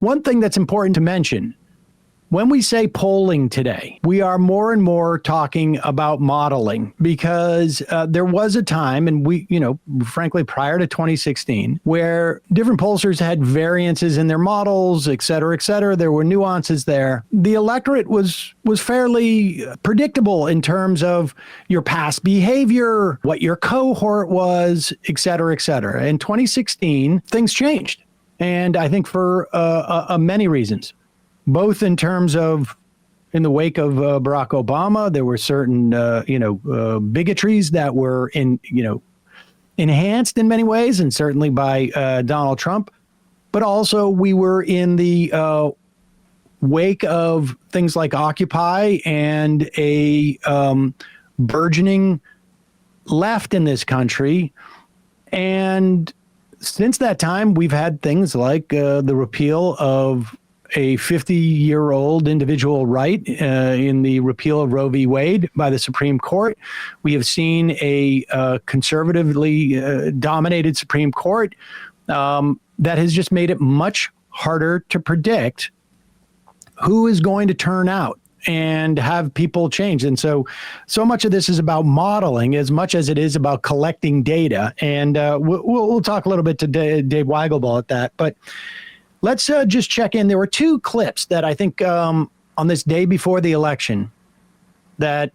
one thing that's important to mention, when we say polling today, we are more and more talking about modeling because there was a time, and frankly, prior to 2016, where different pollsters had variances in their models, et cetera, et cetera. There were nuances there. The electorate was fairly predictable in terms of your past behavior, what your cohort was, et cetera, et cetera. In 2016, things changed. And I think for many reasons. Both in terms of, in the wake of Barack Obama, there were certain, bigotries that were enhanced in many ways, and certainly by Donald Trump. But also, we were in the wake of things like Occupy and a burgeoning left in this country. And since that time, we've had things like the repeal of a 50-year-old individual right in the repeal of Roe v. Wade by the Supreme Court. We have seen a conservatively dominated Supreme Court that has just made it much harder to predict who is going to turn out and have people change. And so much of this is about modeling as much as it is about collecting data. And we'll talk a little bit to Dave Weigelbaugh at that. But let's just check in. There were two clips that I think on this day before the election that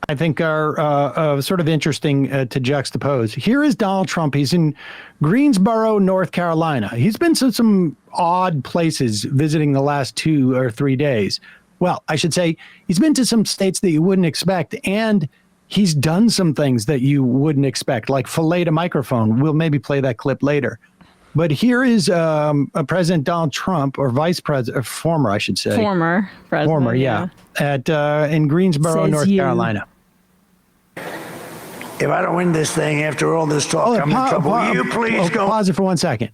I think are sort of interesting to juxtapose. Here is Donald Trump. He's in Greensboro, North Carolina. He's been to some odd places visiting the last 2 or 3 days. Well, I should say he's been to some states that you wouldn't expect, and he's done some things that you wouldn't expect, like fillet a microphone. We'll maybe play that clip later. But here is President Donald Trump, or Vice President, former, I should say. Former president. Former, yeah. In Greensboro, North Carolina. If I don't win this thing after all this talk, I'm in trouble. Will you please go? Pause it for 1 second.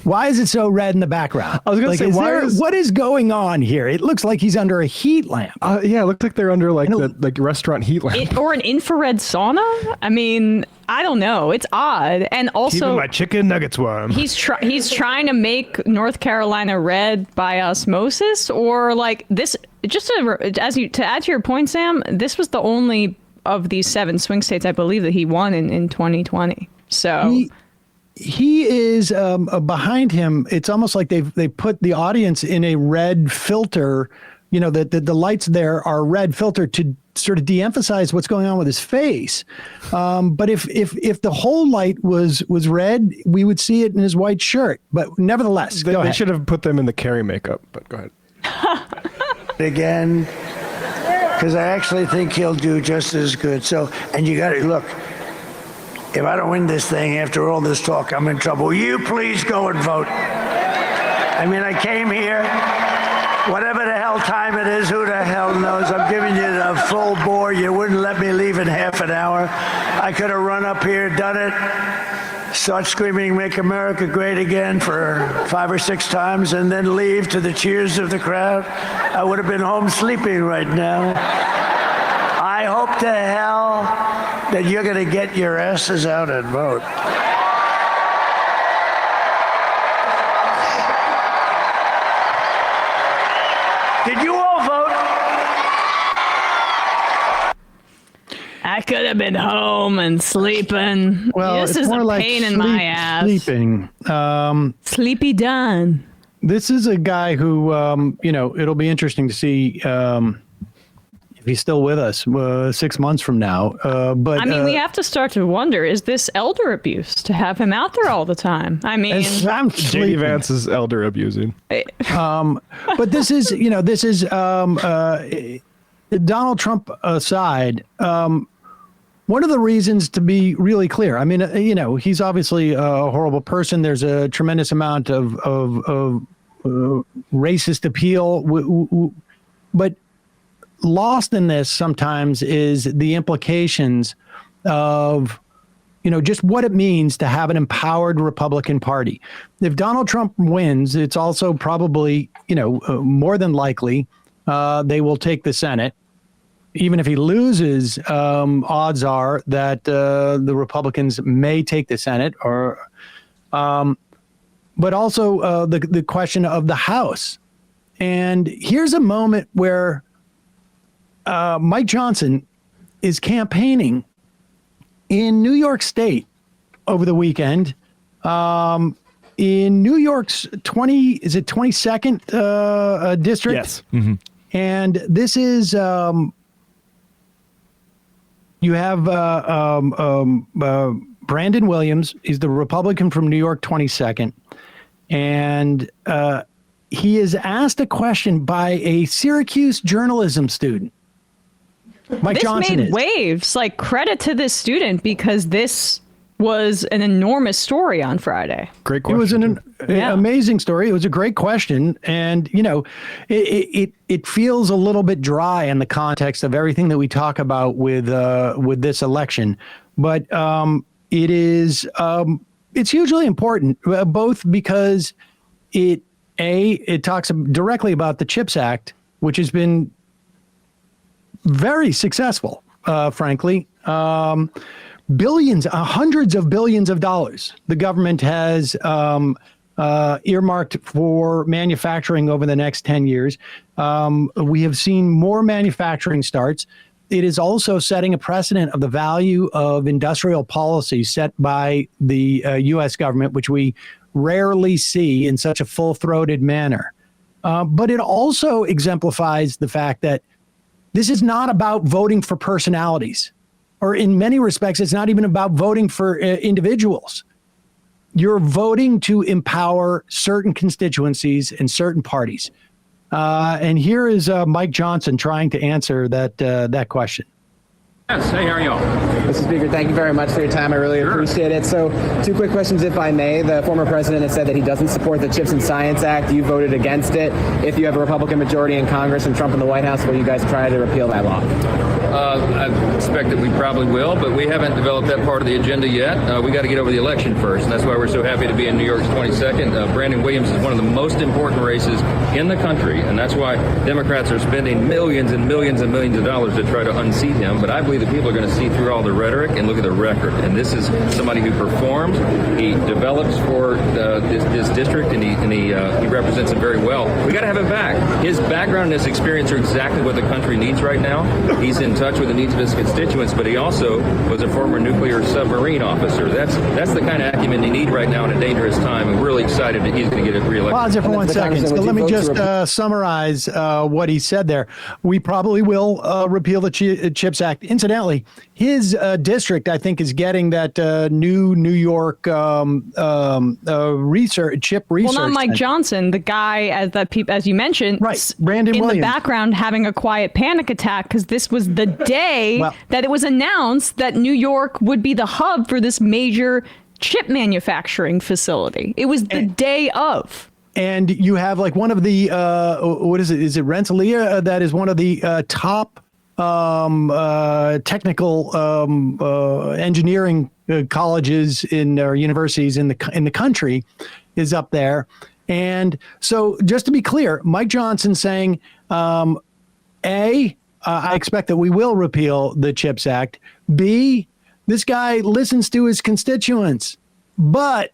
Why is it so red in the background? I was going to say, what is going on here? It looks like he's under a heat lamp. Yeah, it looks like they're under like restaurant heat lamp. Or an infrared sauna? I mean, I don't know. It's odd. And also, keeping my chicken nuggets warm. He's trying to make North Carolina red by osmosis, or like this. Just to add to your point, Sam, this was the only of these 7 swing states, I believe, that he won in 2020. So. He is behind him. It's almost like they put the audience in a red filter. You know, the lights there are red filter to sort of de-emphasize what's going on with his face. But if the whole light was red, we would see it in his white shirt. But nevertheless, they should have put them in the Carrie makeup. But go ahead. Again, because I actually think he'll do just as good. So, and you got to look. If I don't win this thing after all this talk, I'm in trouble. Will you please go and vote? I mean, I came here, whatever the hell time it is, who the hell knows? I'm giving you the full bore. You wouldn't let me leave in half an hour. I could have run up here, done it, start screaming, "Make America Great Again" for 5 or 6 times, and then leave to the cheers of the crowd. I would have been home sleeping right now. I hope to hell that you're going to get your asses out and vote. Did you all vote? I could have been home and sleeping. Well, this is more a like pain in my ass. Sleeping. Sleepy done. This is a guy who, it'll be interesting to see if he's still with us 6 months from now. But I mean, we have to start to wonder, is this elder abuse to have him out there all the time? I mean, J.D. Vance is elder abusing. But this is, Donald Trump aside, one of the reasons to be really clear, I mean, he's obviously a horrible person. There's a tremendous amount of racist appeal, but lost in this sometimes is the implications of, just what it means to have an empowered Republican Party. If Donald Trump wins, it's also probably, more than likely they will take the Senate. Even if he loses, odds are that the Republicans may take the Senate, or but also the question of the House. And here's a moment where Mike Johnson is campaigning in New York State over the weekend. In New York's 22nd district? Yes. Mm-hmm. And this is, you have Brandon Williams. He's the Republican from New York 22nd. And he is asked a question by a Syracuse journalism student. Mike Johnson made waves. Like, credit to this student, because this was an enormous story on Friday. Great question. It was an amazing story. It was a great question. And, you know, it feels a little bit dry in the context of everything that we talk about with this election. But it is, it's hugely important, both because it talks directly about the CHIPS Act, which has been very successful, frankly. Billions, hundreds of billions of dollars the government has earmarked for manufacturing over the next 10 years. We have seen more manufacturing starts. It is also setting a precedent of the value of industrial policy set by the U.S. government, which we rarely see in such a full-throated manner. But it also exemplifies the fact that this is not about voting for personalities, or in many respects, it's not even about voting for individuals. You're voting to empower certain constituencies and certain parties. And here is Mike Johnson trying to answer that question. Yes, hey, how are y'all? Mr. Speaker, thank you very much for your time. I really appreciate it. So, two quick questions, if I may. The former president has said that he doesn't support the CHIPS and Science Act. You voted against it. If you have a Republican majority in Congress and Trump in the White House, will you guys try to repeal that law? I expect that we probably will, but we haven't developed that part of the agenda yet. We got to get over the election first, and that's why we're so happy to be in New York's 22nd. Brandon Williams is one of the most important races in the country, and that's why Democrats are spending millions and millions and millions of dollars to try to unseat him. But I believe that people are going to see through all the rhetoric and look at the record. And this is somebody who performs. He develops for this district, and he represents it very well. We got to have him back. His background and his experience are exactly what the country needs right now. He's in touch with the needs of his constituents, but he also was a former nuclear submarine officer. That's the kind of acumen you need right now in a dangerous time, and we're really excited that he's going to get it reelected. Pause it for 1 second. So let me just summarize what he said there. We probably will repeal the CHIPS Act. Incidentally, his district, I think, is getting that new New York chip research. Well, not Mike Johnson, the guy, as you mentioned, right? Brandon Williams. In the background having a quiet panic attack, because this was the day that it was announced that New York would be the hub for this major chip manufacturing facility. It was the day of. And you have like one of the, what is it? Is it Rensselaer? That is one of the top technical engineering colleges or universities in the country is up there. And so just to be clear, Mike Johnson saying, I expect that we will repeal the CHIPS Act. B, this guy listens to his constituents. But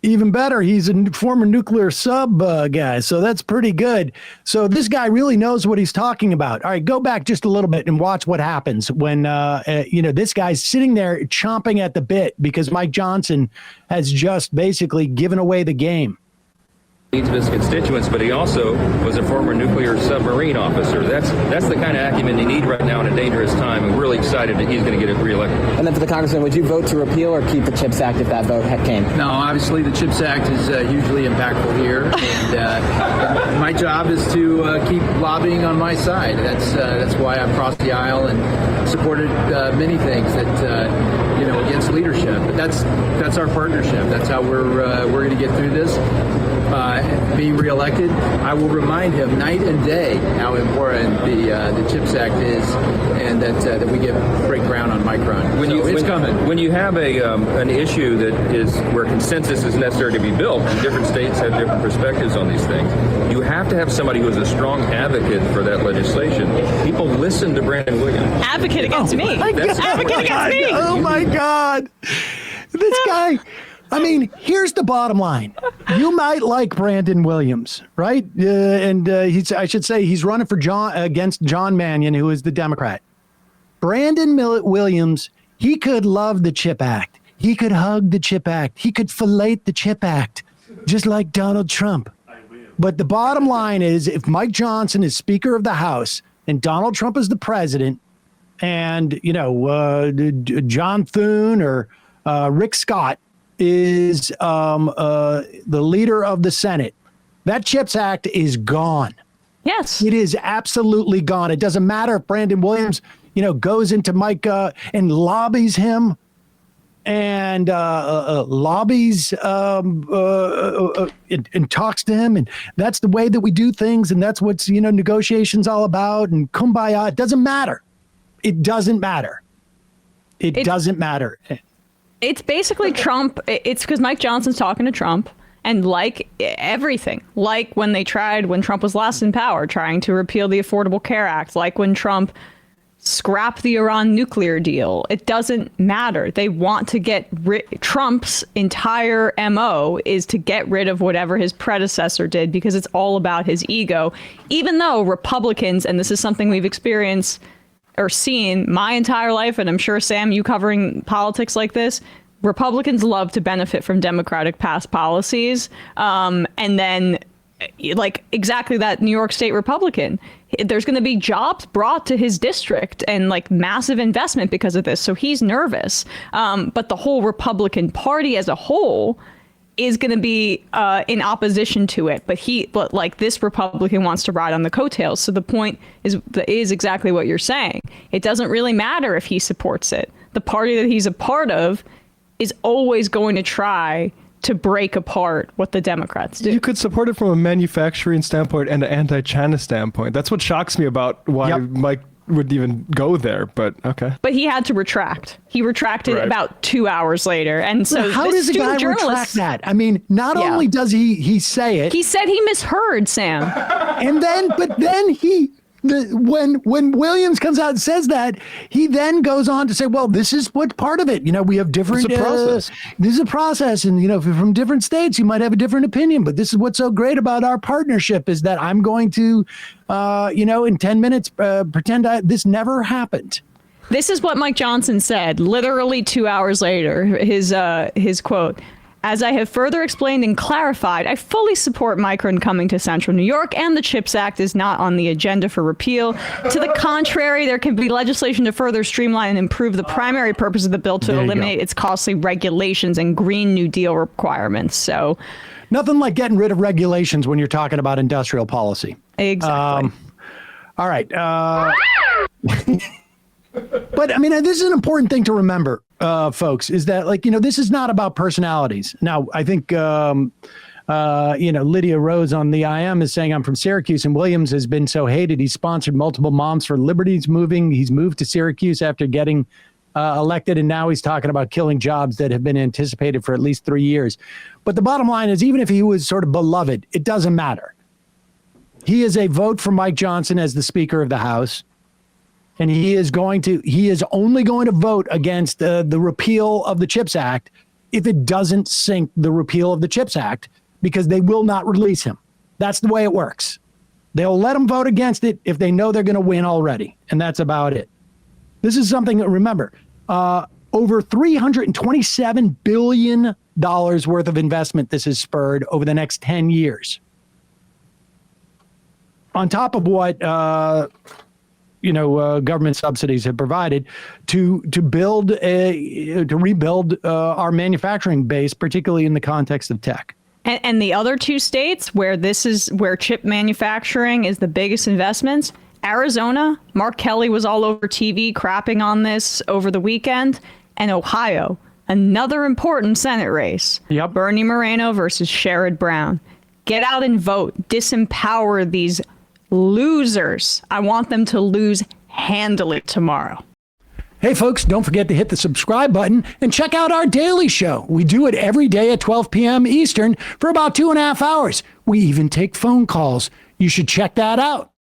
even better, he's a former nuclear sub guy, so that's pretty good. So this guy really knows what he's talking about. All right, go back just a little bit and watch what happens when, this guy's sitting there chomping at the bit because Mike Johnson has just basically given away the game. Needs of his constituents, but he also was a former nuclear submarine officer. That's the kind of acumen you need right now in a dangerous time, and we're really excited that he's going to get it reelected. And then for the congressman, would you vote to repeal or keep the CHIPS Act if that vote came? No, obviously the CHIPS Act is hugely impactful here, and my job is to keep lobbying on my side. That's why I've crossed the aisle and supported many things that against leadership. But that's our partnership. That's how we're going to get through this. Being reelected, I will remind him night and day how important the CHIPS Act is, and that we break ground on Micron. It's coming. When you have an issue that is where consensus is necessary to be built, and different states have different perspectives on these things, you have to have somebody who is a strong advocate for that legislation. People listen to Brandon Williams. Advocate against me. Advocate against me. Oh my God, this guy. I mean, here's the bottom line. You might like Brandon Williams, right? I should say he's running for against John Mannion, who is the Democrat. Brandon Williams, he could love the CHIP Act. He could hug the CHIP Act. He could fillet the CHIP Act, just like Donald Trump. But the bottom line is, if Mike Johnson is Speaker of the House and Donald Trump is the president, and John Thune or Rick Scott is the leader of the Senate, that CHIPS Act is gone. Yes. It is absolutely gone. It doesn't matter if Brandon Williams, goes into Mike and lobbies him and lobbies and talks to him. And that's the way that we do things. And that's what's, negotiations all about, and kumbaya. It doesn't matter. It doesn't matter. It doesn't matter. It's basically Trump. It's because Mike Johnson's talking to Trump, and like everything, like when Trump was last in power, trying to repeal the Affordable Care Act, like when Trump scrapped the Iran nuclear deal. It doesn't matter. They want to get Trump's entire MO is to get rid of whatever his predecessor did, because it's all about his ego, even though Republicans, and this is something we've experienced or seen my entire life, and I'm sure, Sam, you covering politics like this, Republicans love to benefit from Democratic past policies. And then, like exactly that New York State Republican, there's going to be jobs brought to his district and like massive investment because of this. So he's nervous. But the whole Republican Party as a whole is going to be in opposition to it. But like this Republican wants to ride on the coattails. So the point is exactly what you're saying. It doesn't really matter if he supports it. The party that he's a part of is always going to try to break apart what the Democrats do. You could support it from a manufacturing standpoint and an anti-China standpoint. That's what shocks me about why Mike would even go there, but okay. But he had to retract. He retracted about 2 hours later. And so how does a guy retract that? I mean, not only does he say it. He said he misheard, Sam. And then, when Williams comes out and says that, he then goes on to say, well, this is what part of it. We have different. It's a process. This is a process. And, if you're from different states, you might have a different opinion. But this is what's so great about our partnership is that I'm going to, in 10 minutes, pretend this never happened. This is what Mike Johnson said literally 2 hours later. His quote: "As I have further explained and clarified, I fully support Micron coming to Central New York, and the CHIPS Act is not on the agenda for repeal. To the contrary, there can be legislation to further streamline and improve the primary purpose of the bill to eliminate its costly regulations and Green New Deal requirements." So, nothing like getting rid of regulations when you're talking about industrial policy. Exactly. All right. But I mean, this is an important thing to remember, folks, is that this is not about personalities. Now, I think, Lydia Rose on the IM is saying I'm from Syracuse, and Williams has been so hated. He's sponsored multiple Moms for Liberty's He's moved to Syracuse after getting elected, and now he's talking about killing jobs that have been anticipated for at least 3 years. But the bottom line is, even if he was sort of beloved, it doesn't matter. He is a vote for Mike Johnson as the Speaker of the House. And he is only going to vote against the repeal of the CHIPS Act if it doesn't sink the repeal of the CHIPS Act, because they will not release him. That's the way it works. They'll let him vote against it if they know they're going to win already. And that's about it. This is something that, remember, over $327 billion worth of investment this has spurred over the next 10 years. On top of what government subsidies have provided to rebuild our manufacturing base, particularly in the context of tech. And the other two states where chip manufacturing is the biggest investments, Arizona, Mark Kelly was all over TV crapping on this over the weekend, and Ohio, another important Senate race. Yep. Bernie Moreno versus Sherrod Brown. Get out and vote. Disempower these losers. I want them to lose handily tomorrow. Hey, folks, don't forget to hit the subscribe button and check out our daily show. We do it every day at 12 p.m. Eastern for about 2.5 hours. We even take phone calls. You should check that out.